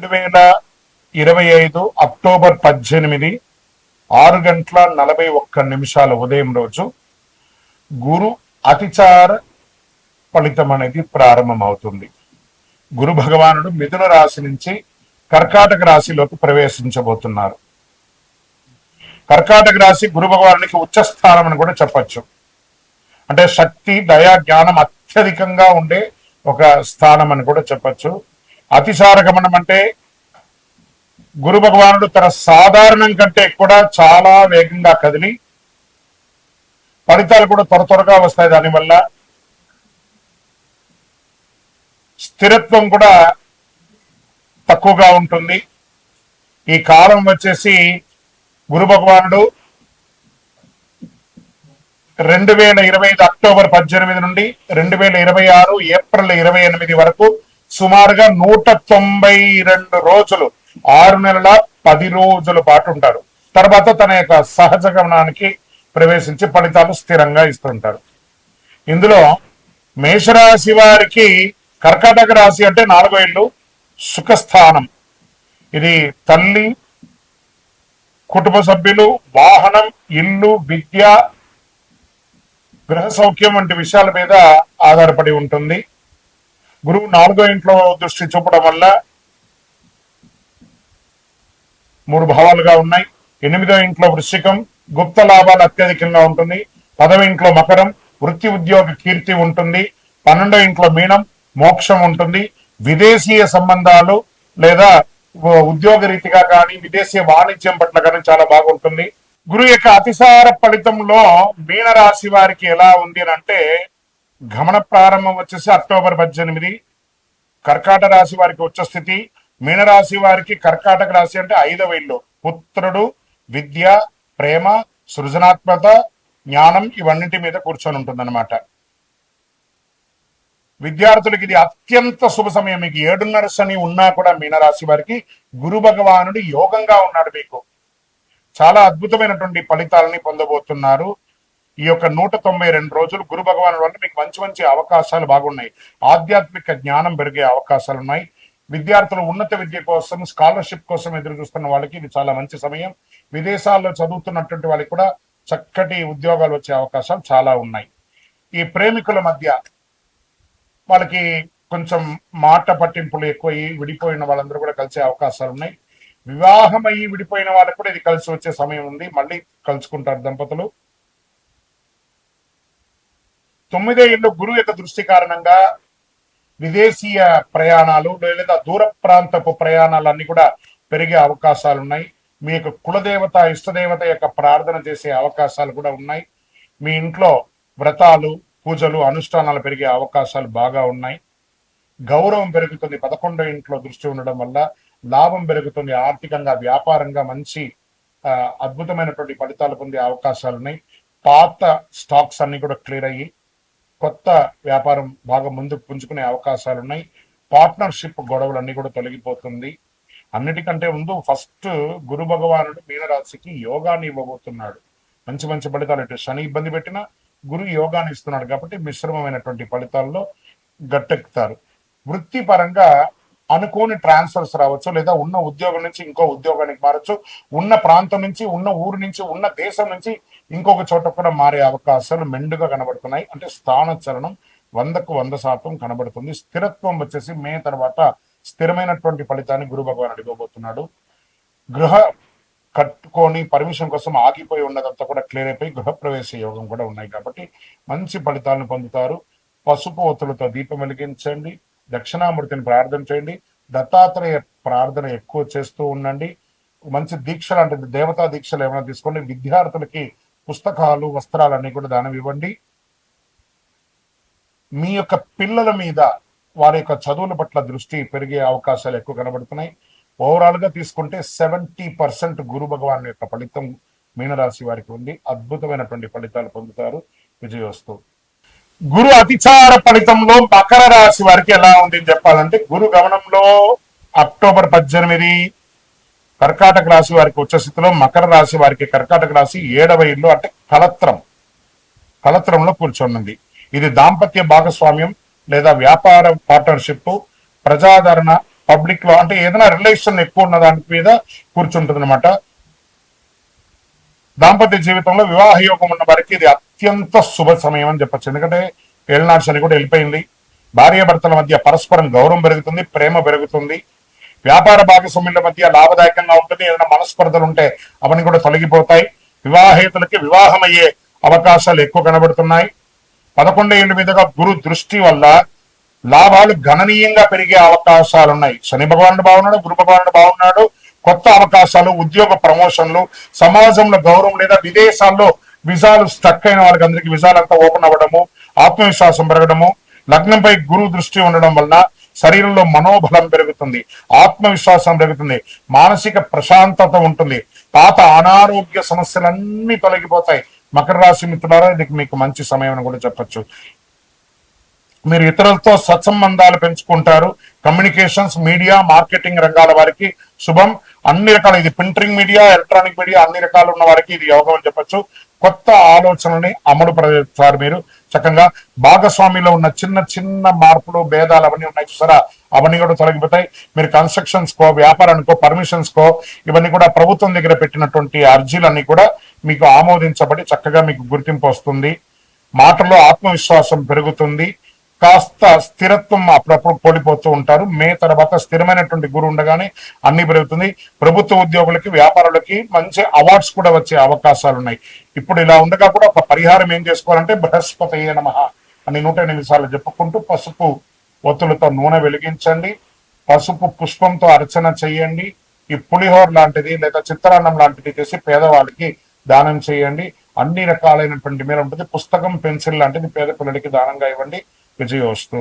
2025 October 18 6:41 ఉదయం రోజు గురు అతిచార ఫలితం అనేది ప్రారంభమవుతుంది. గురు భగవానుడు మిథున రాశి నుంచి కర్కాటక రాశిలోకి ప్రవేశించబోతున్నారు. కర్కాటక రాశి గురు భగవానునికి ఉచ్చ స్థానం అని కూడా చెప్పచ్చు. అంటే శక్తి, దయా, జ్ఞానం అత్యధికంగా ఉండే ఒక స్థానం అని కూడా చెప్పచ్చు. అతిసార గమనం అంటే గురు భగవానుడు తన సాధారణం కంటే కూడా చాలా వేగంగా కదిలి ఫలితాలు కూడా త్వరగా వస్తాయి. దానివల్ల స్థిరత్వం కూడా తక్కువగా ఉంటుంది. ఈ కాలం వచ్చేసి గురు భగవానుడు 2025 అక్టోబర్ 18 నుండి 2026 ఏప్రిల్ 28 వరకు సుమారుగా 192 రోజులు, 6 నెలల 10 రోజుల పాటు ఉంటారు. తర్వాత తన యొక్క సహజ గమనానికి ప్రవేశించి ఫలితాలు స్థిరంగా ఇస్తుంటారు. ఇందులో మేషరాశి వారికి కర్కాటక రాశి అంటే 4వ ఇల్లు సుఖస్థానం. ఇది తల్లి, కుటుంబ సభ్యులు, వాహనం, ఇల్లు, విద్య, గృహ సౌఖ్యం వంటి విషయాల మీద ఆధారపడి ఉంటుంది. గురువు 4వ ఇంట్లో దృష్టి చూపడం వల్ల 3 భావాలుగా ఉన్నాయి. 8వ ఇంట్లో వృశ్చికం, గుప్త లాభాలు అత్యధికంగా ఉంటుంది. 10వ ఇంట్లో మకరం, వృత్తి ఉద్యోగ కీర్తి ఉంటుంది. 12వ ఇంట్లో మీనం, మోక్షం ఉంటుంది. విదేశీయ సంబంధాలు లేదా ఉద్యోగ రీతిగా కానీ విదేశీ వాణిజ్యం పట్ల కానీ చాలా బాగుంటుంది. గురు యొక్క అతిసార ఫలితంలో మీనరాశి వారికి ఎలా ఉంది అని అంటే, గమన ప్రారంభం వచ్చేసి అక్టోబర్ 18. కర్కాటక రాశి వారికి ఉచ్చస్థితి. మీనరాశి వారికి కర్కాటక రాశి అంటే 5వ ఇల్లు. పుత్రుడు, విద్య, ప్రేమ, సృజనాత్మక, జ్ఞానం ఇవన్నింటి మీద కూర్చొని ఉంటుందన్నమాట. విద్యార్థులకి ఇది అత్యంత శుభ సమయం. మీకు 7.5 శని ఉన్నా కూడా మీనరాశి వారికి గురు భగవానుడు యోగంగా ఉన్నాడు. మీకు చాలా అద్భుతమైనటువంటి ఫలితాలని పొందబోతున్నారు. ఈ యొక్క 192 రోజులు గురు భగవానుడు వల్ల మీకు మంచి మంచి అవకాశాలు బాగున్నాయి. ఆధ్యాత్మిక జ్ఞానం పెరిగే అవకాశాలు ఉన్నాయి. విద్యార్థులు ఉన్నత విద్య కోసం, స్కాలర్షిప్ కోసం ఎదురు చూస్తున్న వాళ్ళకి ఇది చాలా మంచి సమయం. విదేశాల్లో చదువుతున్నటువంటి వాళ్ళకి కూడా చక్కటి ఉద్యోగాలు వచ్చే అవకాశాలు చాలా ఉన్నాయి. ఈ ప్రేమికుల మధ్య వాళ్ళకి కొంచెం మాట పట్టింపులు ఎక్కువయ్యి విడిపోయిన వాళ్ళందరూ కూడా కలిసే అవకాశాలు ఉన్నాయి. వివాహం అయ్యి విడిపోయిన వాళ్ళకి కూడా ఇది కలిసి వచ్చే సమయం ఉంది. మళ్ళీ కలుసుకుంటారు దంపతులు. 9వ ఇల్లు గురువు యొక్క దృష్టి కారణంగా విదేశీయ ప్రయాణాలు లేదా దూర ప్రాంతపు ప్రయాణాలన్నీ కూడా పెరిగే అవకాశాలు ఉన్నాయి. మీ యొక్క కులదేవత, ఇష్టదేవత యొక్క ప్రార్థన చేసే అవకాశాలు కూడా ఉన్నాయి. మీ ఇంట్లో వ్రతాలు, పూజలు, అనుష్ఠానాలు పెరిగే అవకాశాలు బాగా ఉన్నాయి. గౌరవం పెరుగుతుంది. 11వ ఇంట్లో దృష్టి ఉండడం వల్ల లాభం పెరుగుతుంది. ఆర్థికంగా, వ్యాపారంగా మంచి అద్భుతమైనటువంటి ఫలితాలు పొందే అవకాశాలు ఉన్నాయి. పాత స్టాక్స్ అన్ని కూడా క్లియర్ అయ్యి కొత్త వ్యాపారం బాగా ముందుకు పుంజుకునే అవకాశాలు ఉన్నాయి. పార్ట్నర్షిప్ గొడవలన్నీ కూడా తొలగిపోతుంది. అన్నిటికంటే ముందు ఫస్ట్ గురు భగవానుడు మీనరాశికి యోగాన్ని ఇవ్వబోతున్నాడు. మంచి మంచి ఫలితాలు. ఇటు శని ఇబ్బంది పెట్టినా గురు యోగాన్ని ఇస్తున్నాడు కాబట్టి మిశ్రమమైనటువంటి ఫలితాల్లో గట్టెక్కుతారు. వృత్తిపరంగా అనుకోని ట్రాన్స్ఫర్స్ రావచ్చు, లేదా ఉన్న ఉద్యోగం నుంచి ఇంకో ఉద్యోగానికి మారచ్చు. ఉన్న ప్రాంతం నుంచి, ఉన్న ఊరు నుంచి, ఉన్న దేశం నుంచి ఇంకొక చోట కూడా మారే అవకాశాలు మెండుగా కనబడుతున్నాయి. అంటే స్థాన చలనం 100కు 100% కనబడుతుంది. స్థిరత్వం వచ్చేసి మే తర్వాత స్థిరమైనటువంటి ఫలితాన్ని గురు భగవానుడు ఇవ్వబోతున్నాడు. గృహ కట్టుకొని పర్మిషన్ కోసం ఆగిపోయి ఉన్నదంతా కూడా క్లియర్ అయిపోయి గృహప్రవేశ యోగం కూడా ఉన్నాయి కాబట్టి మంచి ఫలితాలను పొందుతారు. పసుపు ఒత్తులతో దీపం వెలిగించండి. దక్షిణామూర్తిని ప్రార్థన చేయండి. దత్తాత్రేయ ప్రార్థన ఎక్కువ చేస్తూ ఉండండి. మంచి దీక్ష లాంటిది, దేవతా దీక్షలు ఏమైనా తీసుకోండి. విద్యార్థులకి పుస్తకాలు, వస్త్రాలన్నీ కూడా దానం ఇవ్వండి. మీ యొక్క పిల్లల మీద, వారి యొక్క చదువుల పట్ల దృష్టి పెరిగే అవకాశాలు ఎక్కువ కనబడుతున్నాయి. ఓవరాల్ గా తీసుకుంటే 70% గురు భగవాన్ యొక్క ఫలితం మీనరాశి వారికి ఉంది. అద్భుతమైనటువంటి ఫలితాలు పొందుతారు. విజయోస్తు. గురు అతిచార ఫలితంలో మకర రాశి వారికి ఎలా ఉంది చెప్పాలంటే, గురు గమనంలో అక్టోబర్ 18 కర్కాటక రాశి వారికి ఉచ్చస్థితిలో, మకర రాశి వారికి కర్కాటక రాశి 7వ ఇల్లు అంటే కలత్రంలో కూర్చొనుంది. ఇది దాంపత్య భాగస్వామ్యం లేదా వ్యాపార పార్ట్నర్షిప్, ప్రజాదరణ, పబ్లిక్ లో అంటే ఏదైనా రిలేషన్ ఎక్కువ ఉన్న దాని మీద కూర్చుంటుంది అనమాట. దాంపత్య జీవితంలో వివాహ యోగం ఉన్న వారికి ఇది అత్యంత శుభ సమయం అని చెప్పచ్చు. ఎందుకంటే ఏళ్ళనాడు శని కూడా వెళ్ళిపోయింది. భార్యాభర్తల మధ్య పరస్పరం గౌరవం పెరుగుతుంది, ప్రేమ పెరుగుతుంది. వ్యాపార భాగస్వాముల మధ్య లాభదాయకంగా ఉంటుంది. ఏదైనా మనస్పర్ధలు ఉంటే అవన్నీ కూడా తొలగిపోతాయి. వివాహేతులకి వివాహం అయ్యే అవకాశాలు ఎక్కువ కనబడుతున్నాయి. 11 ఏళ్ళ మీదుగా గురు దృష్టి వల్ల లాభాలు గణనీయంగా పెరిగే అవకాశాలున్నాయి. శని భగవానుడు బాగున్నాడు, గురు భగవానుడు బాగున్నాడు. కొత్త అవకాశాలు, ఉద్యోగ ప్రమోషన్లు, సమాజంలో గౌరవం లేదా విదేశాల్లో విజాలు స్టక్ అయిన వాళ్ళకి అందరికి విజాలంతా ఓపెన్ అవ్వడము, ఆత్మవిశ్వాసం పెరగడము. లగ్నంపై గురువు దృష్టి ఉండడం వలన శరీరంలో మనోబలం పెరుగుతుంది, ఆత్మవిశ్వాసం పెరుగుతుంది, మానసిక ప్రశాంతత ఉంటుంది. పాత అనారోగ్య సమస్యలన్నీ తొలగిపోతాయి. మకర రాశి మిత్రులారా, ఇది మీకు మంచి సమయం అని కూడా చెప్పచ్చు. మీరు ఇతరులతో సత్సంబంధాలు పెంచుకుంటారు. కమ్యూనికేషన్స్, మీడియా, మార్కెటింగ్ రంగాల వారికి శుభం. అన్ని రకాల, ఇది ప్రింటింగ్ మీడియా, ఎలక్ట్రానిక్ మీడియా అన్ని రకాలు ఉన్న వారికి ఇది యోగం అని చెప్పచ్చు. కొత్త ఆలోచనని అమలు పరుస్తారు. మీరు చక్కగా భాగస్వామిలో ఉన్న చిన్న చిన్న మార్పులు, భేదాలు అవన్నీ ఉన్నాయి చూసారా, అవన్నీ కూడా తొలగిపోతాయి. మీరు కన్స్ట్రక్షన్స్ కో, వ్యాపారానికో, పర్మిషన్స్ కో ఇవన్నీ కూడా ప్రభుత్వం దగ్గర పెట్టినటువంటి అర్జీలన్నీ కూడా మీకు ఆమోదించబడి చక్కగా మీకు గుర్తింపు వస్తుంది. మాటల్లో ఆత్మవిశ్వాసం పెరుగుతుంది. కాస్త స్థిరత్వం అప్పుడప్పుడు కోల్పోతూ ఉంటారు. మే తర్వాత స్థిరమైనటువంటి గురువు ఉండగానే అన్ని పెరుగుతుంది. ప్రభుత్వ ఉద్యోగులకి, వ్యాపారులకి మంచి అవార్డ్స్ కూడా వచ్చే అవకాశాలు ఉన్నాయి. ఇప్పుడు ఇలా ఉండగా కూడా ఒక పరిహారం ఏం చేసుకోవాలంటే బృహస్పతయే నమః అని 108 సార్లు చెప్పుకుంటూ పసుపు ఒత్తులతో నూనె వెలిగించండి. పసుపు పుష్పంతో అర్చన చేయండి. ఈ పులిహోర లాంటిది లేదా చిత్రాన్నం లాంటిది చేసి పేదవాళ్ళకి దానం చేయండి. అన్ని రకాలైనటువంటి మేలు ఉంటుంది. పుస్తకం, పెన్సిల్ లాంటిది పేద పిల్లలకి దానంగా ఇవ్వండి. విజయోస్తు.